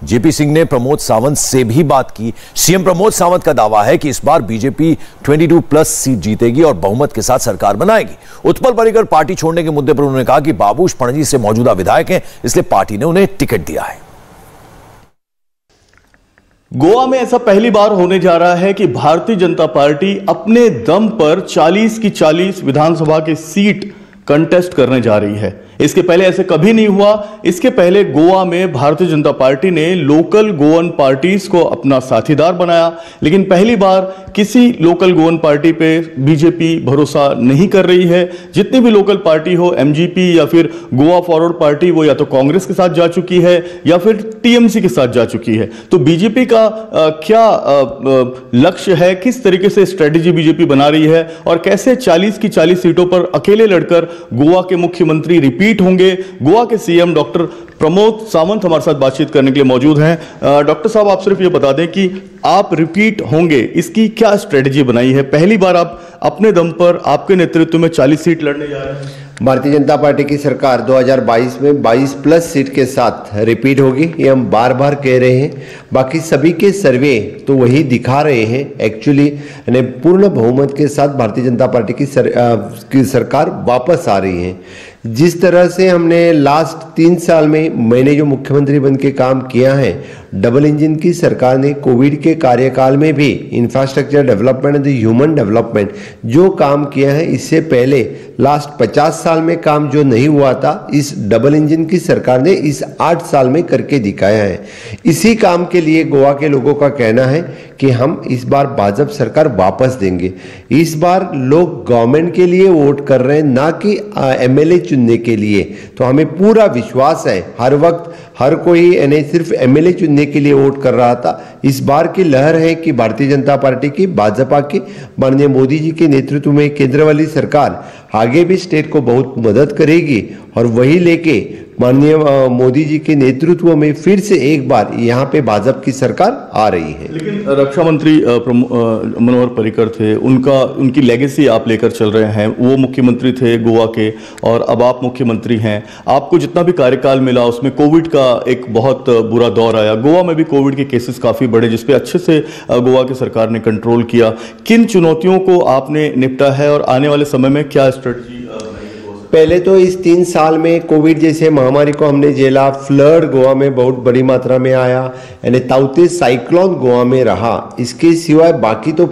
JP Singh ने प्रमोद सावंत से भी बात की। सीएम प्रमोद सावंत का दावा है कि इस बार बीजेपी 22+ सीट जीतेगी और बहुमत के साथ सरकार बनाएगी। उत्पल पर्रिकर पार्टी छोड़ने के मुद्दे पर उन्होंने कहा कि बाबूश पणजी से मौजूदा विधायक हैं, इसलिए पार्टी ने उन्हें टिकट दिया है। गोवा में ऐसा पहली बार होने जा रहा है कि भारतीय जनता पार्टी अपने दम पर 40 की 40 विधानसभा की सीट कंटेस्ट करने जा रही है। इसके पहले ऐसे कभी नहीं हुआ। इसके पहले गोवा में भारतीय जनता पार्टी ने लोकल गोवन पार्टीज को अपना साथीदार बनाया, लेकिन पहली बार किसी लोकल गोवन पार्टी पे बीजेपी भरोसा नहीं कर रही है। जितनी भी लोकल पार्टी हो, एमजीपी या फिर गोवा फॉरवर्ड पार्टी, वो या तो कांग्रेस के साथ जा चुकी है या फिर टीएमसी के साथ जा चुकी है। तो बीजेपी का क्या लक्ष्य है, किस तरीके से स्ट्रेटेजी बीजेपी बना रही है और कैसे 40 की 40 सीटों पर अकेले लड़कर गोवा के मुख्यमंत्री रिपीट होंगे। गोवा के सीएम डॉक्टर प्रमोद सावंत हमारे साथ बातचीत करने के लिए मौजूद हैं। डॉक्टर साहब, आप सिर्फ ये बता दें कि आप रिपीट होंगे, इसकी क्या स्ट्रेटेजी बनाई है? पहली बार आप अपने दम पर आपके नेतृत्व में 40 सीट लड़ने जा रहे हैं। भारतीय जनता पार्टी की सरकार 2022 में 22+ सीट के साथ रिपीट होगी, ये हम बार बार कह रहे हैं। बाकी सभी के सर्वे तो वही दिखा रहे हैं। एक्चुअली पूर्ण बहुमत के साथ भारतीय जनता पार्टी की सरकार वापस आ रही है। जिस तरह से हमने लास्ट 3 साल में मैंने जो मुख्यमंत्री बन के काम किया है, डबल इंजन की सरकार ने कोविड के कार्यकाल में भी infrastructure development and human development जो काम किया है, इससे पहले लास्ट 50 साल में काम जो नहीं हुआ था, इस डबल इंजन की सरकार ने इस 8 साल में करके दिखाया है। इसी काम के लिए गोवा के लोगों का कहना है कि हम इस बार भाजपा सरकार वापस देंगे। इस बार लोग गवर्नमेंट के लिए वोट कर रहे हैं, ना कि एमएलए चुनने के लिए। तो हमें पूरा विश्वास है, हर वक्त हर कोई यानी सिर्फ एमएलए चुनने के लिए वोट कर रहा था। इस बार की लहर है कि भारतीय जनता पार्टी की, भाजपा की, माननीय मोदी जी के नेतृत्व में केंद्र वाली सरकार आगे भी स्टेट को बहुत मदद करेगी और वही लेके माननीय मोदी जी के नेतृत्व में फिर से एक बार यहाँ पे भाजपा की सरकार आ रही है। लेकिन रक्षा मंत्री मनोहर पर्रिकर थे, उनकी लेगेसी आप लेकर चल रहे हैं। वो मुख्यमंत्री थे गोवा के और अब आप मुख्यमंत्री हैं। आपको जितना भी कार्यकाल मिला उसमें कोविड का एक बहुत बुरा दौर आया। गोवा में भी कोविड के केसेस काफ़ी बढ़े, जिसपे अच्छे से गोवा की सरकार ने कंट्रोल किया। किन चुनौतियों को आपने निपटा है और आने वाले समय में क्या स्ट्रेटजी? पहले तो इस 3 साल में कोविड जैसे महामारी को हमने झेला। फ्लड गोवा में बहुत बड़ी मात्रा में आया, यानी ताउते साइक्लोन गोवा में रहा। इसके सिवाय बाकी तो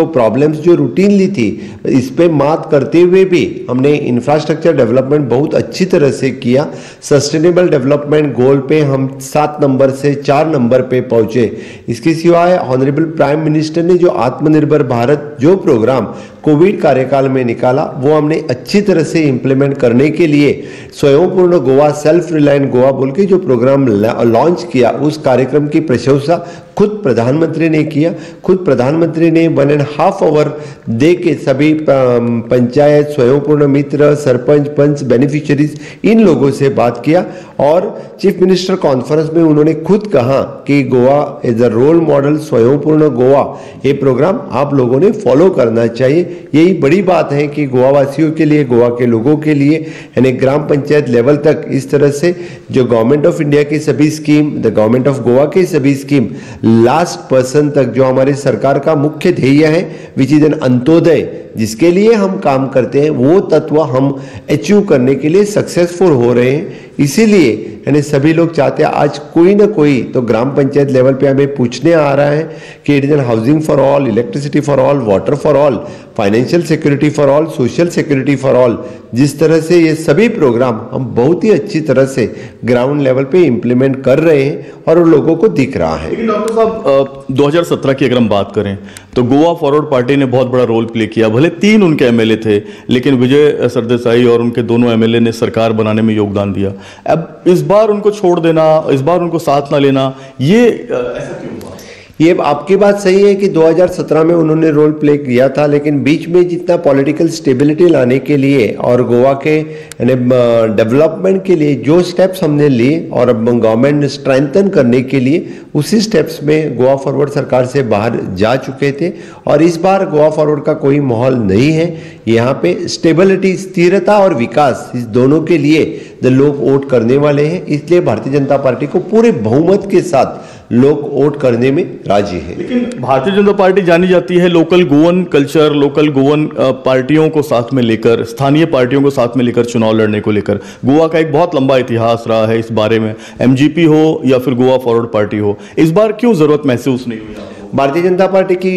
प्रॉब्लम्स जो रूटीनली थी, इस पे मात करते हुए भी हमने इंफ्रास्ट्रक्चर डेवलपमेंट बहुत अच्छी तरह से किया। सस्टेनेबल डेवलपमेंट गोल पे हम 7 नंबर से 4 नंबर पे पहुंचे। इसके सिवाय ऑनरेबल प्राइम मिनिस्टर ने जो आत्मनिर्भर भारत जो प्रोग्राम कोविड कार्यकाल में निकाला, वो हमने अच्छी तरह से इंप्लीमेंट करने के लिए स्वयंपूर्ण गोवा, सेल्फ रिलायंट गोवा बोल के जो प्रोग्राम लॉन्च किया, उस कार्यक्रम की प्रशंसा खुद प्रधानमंत्री ने किया। खुद प्रधानमंत्री ने 1.5 आवर दे के सभी पंचायत, स्वयंपूर्ण मित्र, सरपंच, पंच, बेनिफिशियरीज, इन लोगों से बात किया और चीफ मिनिस्टर कॉन्फ्रेंस में उन्होंने खुद कहा कि Goa as a role model, स्वयंपूर्ण गोवा, ये प्रोग्राम आप लोगों ने फॉलो करना चाहिए। यही बड़ी बात है कि गोवा वासियों के लिए, गोवा के लोगों के लिए, यानी ग्राम पंचायत लेवल तक इस तरह से जो गवर्नमेंट ऑफ इंडिया की सभी scheme, the government of Goa की सभी स्कीम लास्ट पर्सन तक, जो हमारी सरकार का मुख्य ध्येय है, विच इज एन अंत्योदय, जिसके लिए हम काम करते हैं, वो तत्व हम अचीव करने के लिए सक्सेसफुल हो रहे हैं। इसीलिए यानी सभी लोग चाहते हैं, आज कोई ना कोई तो ग्राम पंचायत लेवल पे हमें पूछने आ रहा है कि it is an housing for all, electricity for all, water for all, financial security for all, social security for all. जिस तरह से ये सभी प्रोग्राम हम बहुत ही अच्छी तरह से ग्राउंड लेवल पे इंप्लीमेंट कर रहे हैं और उन लोगों को दिख रहा है। लेकिन डॉक्टर साहब, 2017 की अगर हम बात करें तो गोवा फॉरवर्ड पार्टी ने बहुत बड़ा रोल प्ले किया। भले 3 उनके एमएलए थे, लेकिन विजय सरदेसाई और उनके दोनों एमएलए ने सरकार बनाने में योगदान दिया। अब इस बार उनको छोड़ देना, इस बार उनको साथ ना लेना, ये ऐसा क्यों हुआ? ये आपकी बात सही है कि 2017 में उन्होंने रोल प्ले किया था, लेकिन बीच में जितना पॉलिटिकल स्टेबिलिटी लाने के लिए और गोवा के डेवलपमेंट के लिए जो स्टेप्स हमने लिए और गवर्नमेंट स्ट्रेंथन करने के लिए, उसी स्टेप्स में गोवा फॉरवर्ड सरकार से बाहर जा चुके थे। और इस बार गोवा फॉरवर्ड का कोई माहौल नहीं है। यहाँ पे स्टेबिलिटी, स्थिरता और विकास, इस दोनों के लिए लोग वोट करने वाले हैं। इसलिए भारतीय जनता पार्टी को पूरे बहुमत के साथ लोग वोट करने में राजी हैं। लेकिन भारतीय जनता पार्टी जानी जाती है local Goan culture, local Goan पार्टियों को साथ में लेकर, स्थानीय पार्टियों को साथ में लेकर चुनाव लड़ने को लेकर। गोवा का एक बहुत लंबा इतिहास रहा है इस बारे में, एमजीपी हो या फिर गोवा फॉरवर्ड पार्टी हो। इस बार क्यों जरूरत महसूस नहीं हुई? भारतीय जनता पार्टी की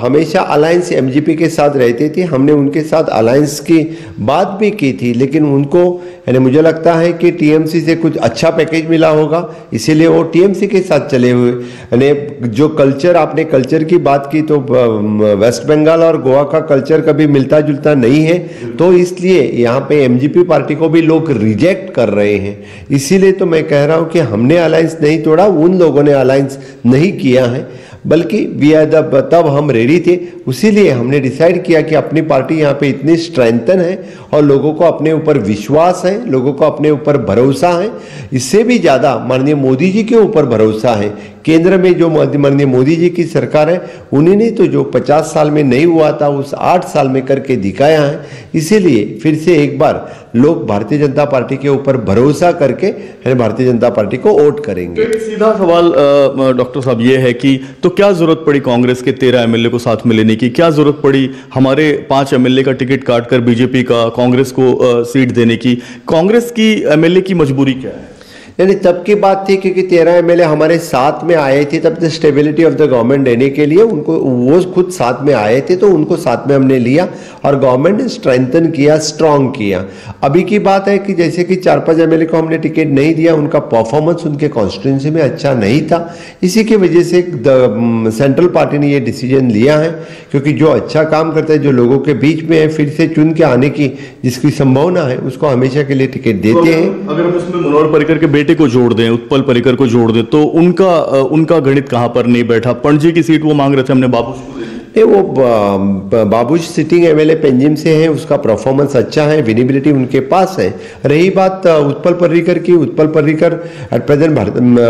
हमेशा अलायंस एमजीपी के साथ रहती थी। हमने उनके साथ अलायंस की बात भी की थी, लेकिन उनको यानी मुझे लगता है कि टीएमसी से कुछ अच्छा पैकेज मिला होगा, इसीलिए वो टीएमसी के साथ चले हुए। यानी जो कल्चर, आपने कल्चर की बात की, तो वेस्ट बंगाल और गोवा का कल्चर कभी मिलता जुलता नहीं है, तो इसलिए यहाँ पे एमजीपी पार्टी को भी लोग रिजेक्ट कर रहे हैं। इसीलिए तो मैं कह रहा हूँ कि हमने अलायंस नहीं तोड़ा, उन लोगों ने अलायंस नहीं किया है, बल्कि तब हम रेडी थे। उसीलिए हमने डिसाइड किया कि अपनी पार्टी यहाँ पे इतनी स्ट्रेंथन है और लोगों को अपने ऊपर विश्वास है, लोगों को अपने ऊपर भरोसा है, इससे भी ज़्यादा माननीय मोदी जी के ऊपर भरोसा है। केंद्र में जो माननीय मोदी जी की सरकार है, उन्होंने तो जो 50 साल में नहीं हुआ था उस 8 साल में करके दिखाया है। इसीलिए फिर से एक बार लोग भारतीय जनता पार्टी के ऊपर भरोसा करके भारतीय जनता पार्टी को वोट करेंगे। एक सीधा सवाल डॉक्टर साहब ये है कि तो क्या जरूरत पड़ी कांग्रेस के 13 एमएलए को साथ में लेने की? क्या जरूरत पड़ी हमारे 5 एमएलए का टिकट काटकर बीजेपी का कांग्रेस को सीट देने की? कांग्रेस की एमएलए की मजबूरी क्या है? यानी तब की बात थी क्योंकि 13 एमएलए हमारे साथ में आए थे, तब तो स्टेबिलिटी ऑफ द गवर्नमेंट देने के लिए उनको, वो खुद साथ में आए थे, तो उनको साथ में हमने लिया और गवर्नमेंट ने स्ट्रेंथन किया, स्ट्रांग किया। अभी की बात है कि जैसे कि 4-5 एमएलए को हमने टिकट नहीं दिया, उनका परफॉर्मेंस उनके कॉन्स्टिट्यूंसी में अच्छा नहीं था, इसी की वजह से सेंट्रल पार्टी ने ये डिसीजन लिया है। क्योंकि जो अच्छा काम करता है, जो लोगों के बीच में है, फिर से चुन के आने की जिसकी संभावना है, उसको हमेशा के लिए टिकट देते हैं। अगर हम इसमें मनोहर पर्रिकर के बेटे को जोड़ दें, उत्पल पर्रिकर को जोड़ दें, तो उनका गणित कहां पर नहीं बैठा? पणजी की सीट वो मांग रहे थे, हमने बाबूश को दे दी। वो बाबूश सिटिंग एमएलए पेंजिम से हैं, उसका परफॉर्मेंस अच्छा है, विनिबिलिटी उनके पास है। रही बात उत्पल पर्रिकर की, Utpal Parrikar at present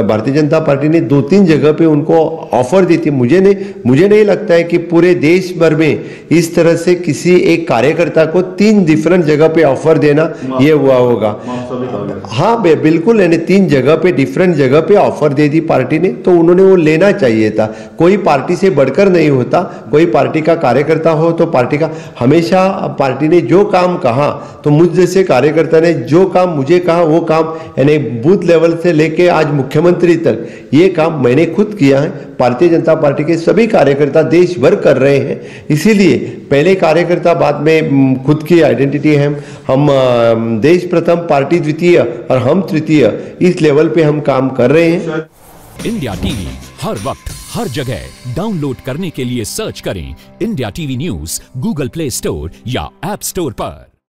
Bharatiya Janata party ने 2-3 जगह पे उनको ऑफर दी थी। मुझे नहीं लगता है कि पूरे देश भर में इस तरह से किसी एक कार्यकर्ता को 3 डिफरेंट जगह पे ऑफर देना ये हुआ होगा। हाँ बिल्कुल, यानी 3 जगह पे, डिफरेंट जगह पे ऑफर दे दी पार्टी ने, तो उन्होंने वो लेना चाहिए था। कोई पार्टी से बढ़कर नहीं होता, कोई पार्टी का कार्यकर्ता हो तो पार्टी का, हमेशा पार्टी ने जो काम कहा, तो मुझ जैसे कार्यकर्ता ने जो काम मुझे कहा, वो काम यानी बूथ लेवल से लेके आज मुख्यमंत्री तक, ये काम मैंने खुद किया है। भारतीय जनता पार्टी के सभी कार्यकर्ता देश भर कर रहे हैं। इसीलिए पहले कार्यकर्ता, बाद में खुद की आइडेंटिटी है। हम देश प्रथम, पार्टी द्वितीय और हम तृतीय, इस लेवल पे हम काम कर रहे हैं। इंडिया टीवी हर वक्त हर जगह डाउनलोड करने के लिए सर्च करें India TV news Google play store या ऐप स्टोर पर।